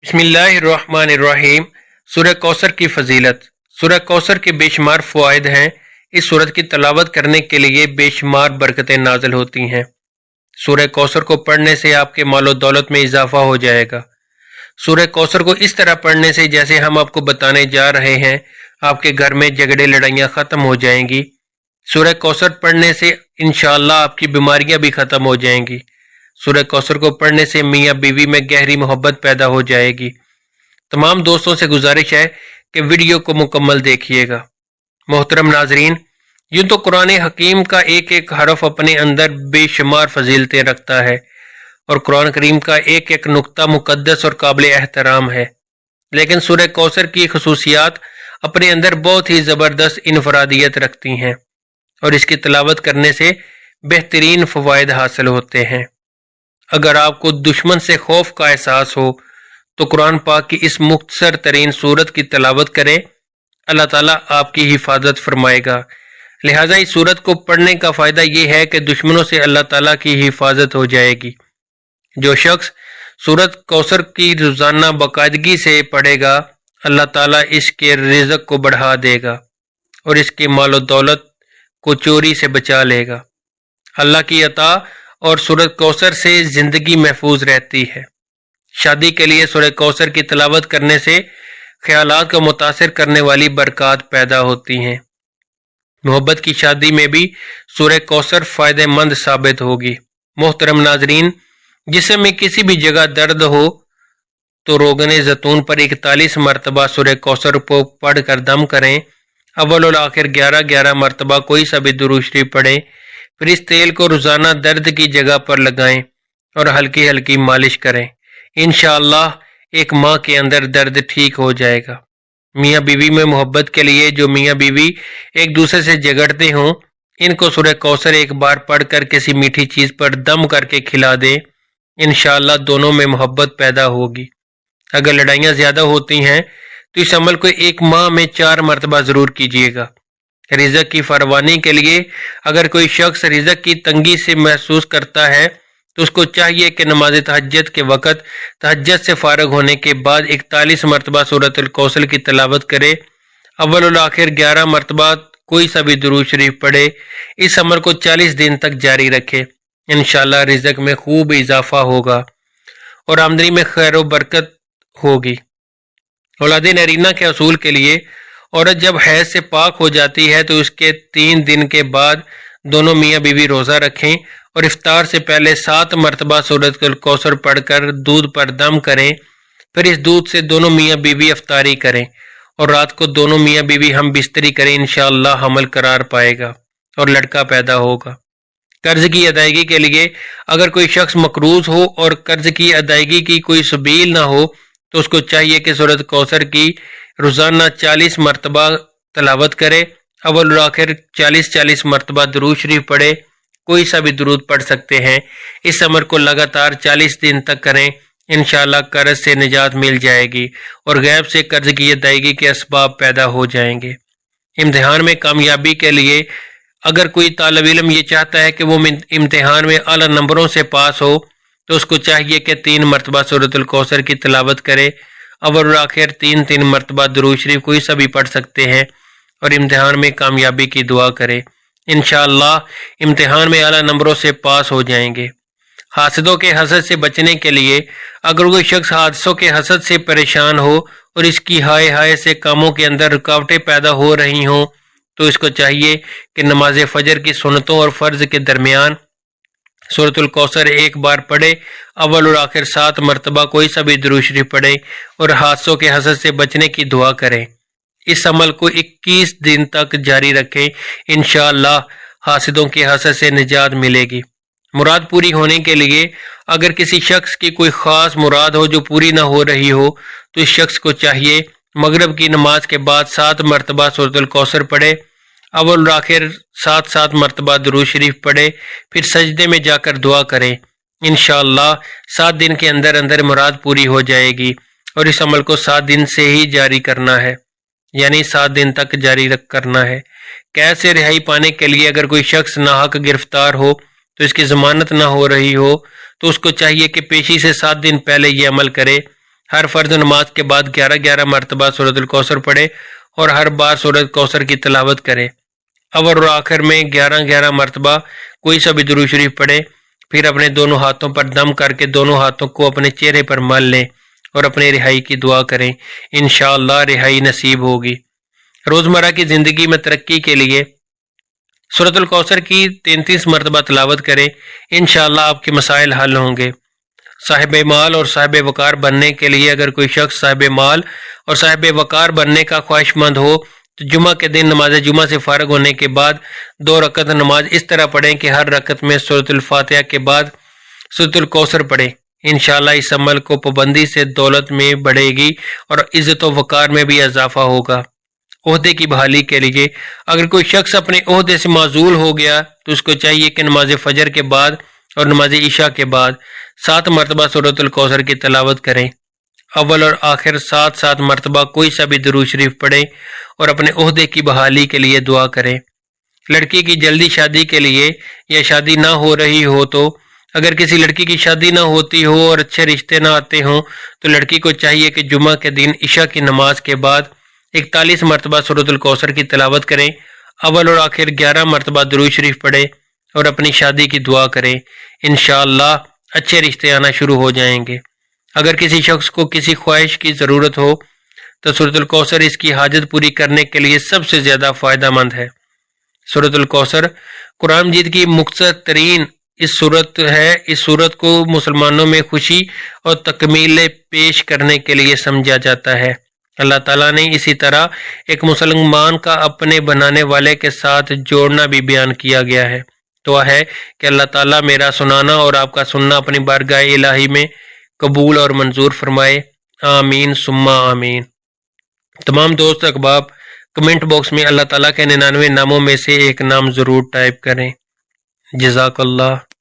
बिस्मिल्लाहिर्रहमानिर्रहीम। सूरह कौसर की फजीलत। सूरह कौसर के बेशुमार फ़वाइद हैं। इस सूरत की तलावत करने के लिए बेशुमार बरकतें नाज़िल होती हैं। सूरह कौसर को पढ़ने से आपके मालो दौलत में इजाफा हो जाएगा। सूरह कौसर को इस तरह पढ़ने से जैसे हम आपको बताने जा रहे हैं, आपके घर में झगड़े लड़ाइयाँ ख़त्म हो जाएंगी। सूरह कौसर पढ़ने से इंशाअल्लाह आपकी बीमारियाँ भी ख़त्म हो जाएंगी। सूरह कौसर को पढ़ने से मियाँ बीवी में गहरी मोहब्बत पैदा हो जाएगी। तमाम दोस्तों से गुजारिश है कि वीडियो को मुकम्मल देखिएगा। मोहतरम नाजरीन, यूँ तो कुरान हकीम का एक एक हरफ अपने अंदर बेशुमार फजीलतें रखता है और कुरान करीम का एक एक नुक्ता मुकद्दस और काबिल एहतराम है, लेकिन सूरह कौसर की खसूसियात अपने अंदर बहुत ही ज़बरदस्त इनफरादियत रखती हैं और इसकी तिलावत करने से बेहतरीन फ़वाइद हासिल होते हैं। अगर आपको दुश्मन से खौफ का एहसास हो तो कुरान पाक की इस मुख्तसर तरीन सूरत की तिलावत करें, अल्लाह ताला आपकी हिफाजत फरमाएगा। लिहाजा इस सूरत को पढ़ने का फ़ायदा यह है कि दुश्मनों से अल्लाह ताला की हिफाजत हो जाएगी। जो शख्स सूरत कौसर की रोज़ाना बाकायदगी से पढ़ेगा, अल्लाह ताला इसके रिज़्क़ को बढ़ा देगा और इसके मालो दौलत को चोरी से बचा लेगा। अल्लाह की अता और सूरत कौसर से ज़िंदगी महफूज रहती है। शादी के लिए सूरह कौसर की तिलावत करने से ख्यालात को मुतासिर करने वाली बरक़ात पैदा होती हैं। मोहब्बत की शादी में भी सूरह कौसर फ़ायदेमंद साबित होगी। मोहतरम नाजरीन, जिस्म में किसी भी जगह दर्द हो तो रोगन ज़ैतून पर 41 मरतबा सूरह कौसर को पढ़ कर दम करें। अव्वल और आखिर 11-11 मरतबा कोई सा भी दुरूद शरीफ पढ़ें। फिर इस तेल को रोज़ाना दर्द की जगह पर लगाएं और हल्की हल्की मालिश करें। इंशाअल्लाह एक माह के अंदर दर्द ठीक हो जाएगा। मियाँ बीवी में मोहब्बत के लिए जो मियाँ बीवी एक दूसरे से झगड़ते हों, इनको सूरह कौसर एक बार पढ़कर किसी मीठी चीज़ पर दम करके खिला दें। इंशाअल्लाह दोनों में मोहब्बत पैदा होगी। अगर लड़ाइयाँ ज़्यादा होती हैं तो इस अमल को एक माह में 4 मरतबा ज़रूर कीजिएगा। रिज़्क़ की फरवानी के लिए अगर कोई शख्स रिज़्क़ की तंगी से महसूस करता है तो उसको चाहिए कि नमाज तहज्जुद के वक़्त तहज्जुद से फ़ारिग होने के बाद 41 मरतबा सूरतुल कौसर की तिलावत करे। अव्वल और आखिर 11 मरतबा कोई सा भी दुरूद शरीफ पढ़े। इस अमल को 40 दिन तक जारी रखे। इंशाअल्लाह रिज़्क़ में खूब इजाफा होगा और आमदनी में खैर व बरकत होगी। औलाद नरीना के असूल के लिए औरत जब हैज़ से पाक हो जाती है तो उसके 3 दिन के बाद दोनों मियाँ बीवी रोज़ा रखें और इफ्तार से पहले 7 मरतबा सूरतुल कौसर पढ़कर दूध पर दम करें। फिर इस दूध से दोनों मियाँ बीवी इफ्तारी करें और रात को दोनों मियाँ बीवी हम बिस्तरी करें। इंशाअल्लाह हमल करार पाएगा और लड़का पैदा होगा। कर्ज की अदायगी के लिए अगर कोई शख्स मकरूज हो और कर्ज की अदायगी की कोई सबील ना हो तो उसको चाहिए कि सूरत कौसर की रोज़ाना 40 मरतबा तलावत करे। अव्वल और आखिर 40-40 मरतबा दुरूद शरीफ पढ़े। कोई सा भी दुरूद पढ़ सकते हैं। इस अमर को लगातार 40 दिन तक करें। इंशाअल्लाह कर्ज से निजात मिल जाएगी और गैब से कर्ज की अदायगी के असबाब पैदा हो जाएंगे। इम्तिहान में कामयाबी के लिए अगर कोई तालिब इल्म ये चाहता है कि वो इम्तिहान में आला नंबरों से पास हो तो उसको चाहिए कि 3 मरतबा सूरतुल कौसर की तिलावत करे। अव्वल और आखिर 3-3 मरतबा दुरूद शरीफ कोई सा भी पढ़ सकते हैं और इम्तिहान में कामयाबी की दुआ करें। इंशाअल्लाह इम्तिहान में आला नंबरों से पास हो जाएंगे। हासदों के हसद से बचने के लिए अगर कोई शख्स हादसों के हसद से परेशान हो और इसकी हाय हाय से कामों के अंदर रुकावटें पैदा हो रही हों तो इसको चाहिए कि नमाज फजर की सुन्नतों और फ़र्ज के दरमियान सूरतुल कौसर एक बार पढ़े। अव्वल और आखिर 7 मरतबा कोई सा भी दुरूद शरीफ पढ़े और हादसों के हसद से बचने की दुआ करें। इस अमल को 21 दिन तक जारी रखें। इंशाअल्लाह हासिदों के हसद से निजात मिलेगी। मुराद पूरी होने के लिए अगर किसी शख्स की कोई ख़ास मुराद हो जो पूरी ना हो रही हो तो इस शख्स को चाहिए मगरिब की नमाज के बाद 7 मरतबा सूरतुल कौसर पढ़े। अव्वल और आखिर 7-7 मरतबा दुरूद शरीफ पढ़े। फिर सजदे में जाकर दुआ करें। इंशाअल्लाह 7 दिन के अंदर अंदर मुराद पूरी हो जाएगी और इस अमल को 7 दिन से ही जारी करना है, यानी 7 दिन तक जारी करना है। कैद से रिहाई पाने के लिए अगर कोई शख्स नाहक गिरफ्तार हो तो इसकी ज़मानत ना हो रही हो तो उसको चाहिए कि पेशी से 7 दिन पहले ये अमल करे। ہر فرض نماز کے بعد 11 مرتبہ سورۃ الکوثر پڑھے اور ہر بار سورۃ کوثر کی تلاوت کرے۔ اول اور آخر میں 11 مرتبہ کوئی سا بھی درود شریف پڑھے، پھر اپنے دونوں ہاتھوں پر دم کر کے دونوں ہاتھوں کو اپنے چہرے پر مل لیں اور اپنے رہائی کی دعا کریں۔ انشاءاللہ رہائی نصیب ہوگی۔ روزمرہ کی زندگی میں ترقی کے لیے سورۃ الکوثر کی 33 مرتبہ تلاوت کریں، انشاءاللہ آپ کے مسائل حل ہوں گے۔ صاحب مال اور صاحب وقار بننے کے لیے اگر کوئی شخص صاحب مال اور صاحب وقار بننے کا خواہش مند ہو تو جمعہ کے دن نماز جمعہ سے فارغ ہونے کے بعد 2 رکعت نماز اس طرح پڑھیں کہ ہر رکعت میں سورۃ الفاتحہ کے بعد سورۃ الکوثر پڑھیں۔ انشاءاللہ اس عمل کو پابندی سے دولت میں بڑھے گی اور عزت و وقار میں بھی اضافہ ہوگا۔ عہدے کی بحالی کے لیے اگر کوئی شخص اپنے عہدے سے معزول ہو گیا تو اس کو چاہیے کہ نماز فجر کے بعد اور نماز عشاء کے بعد 7 مرتبہ سورۃ الکوثر کی تلاوت کریں۔ اول اور آخر 7 مرتبہ کوئی سا بھی درود شریف پڑھیں اور اپنے عہدے کی بحالی کے لیے دعا کریں۔ لڑکی کی جلدی شادی کے لیے یا شادی نہ ہو رہی ہو تو اگر کسی لڑکی کی شادی نہ ہوتی ہو اور اچھے رشتے نہ آتے ہوں تو لڑکی کو چاہیے کہ جمعہ کے دن عشاء کی نماز کے بعد 41 مرتبہ سورۃ الکوثر کی تلاوت کریں، اول اور آخر 11 مرتبہ درود شریف پڑھیں اور اپنی شادی کی دعا کریں۔ انشاءاللہ اچھے رشتے آنا شروع ہو جائیں گے۔ اگر کسی شخص کو کسی خواہش کی ضرورت ہو تو سورۃ الکوثر اس کی حاجت پوری کرنے کے لیے سب سے زیادہ فائدہ مند ہے۔ سورۃ الکوثر قرآن مجید کی مختصر ترین اس صورت ہے۔ اس صورت کو مسلمانوں میں خوشی اور تکمیل پیش کرنے کے لیے سمجھا جاتا ہے۔ اللہ تعالیٰ نے اسی طرح ایک مسلمان کا اپنے بنانے والے کے ساتھ جوڑنا بھی بیان کیا گیا ہے۔ دعا ہے کہ اللہ تعالیٰ میرا سنانا اور آپ کا سننا اپنی بارگاہ الہی میں قبول اور منظور فرمائے، آمین ثم آمین۔ تمام دوست احباب کمنٹ باکس میں اللہ تعالیٰ کے 99 ناموں میں سے ایک نام ضرور ٹائپ کریں۔ جزاک اللہ۔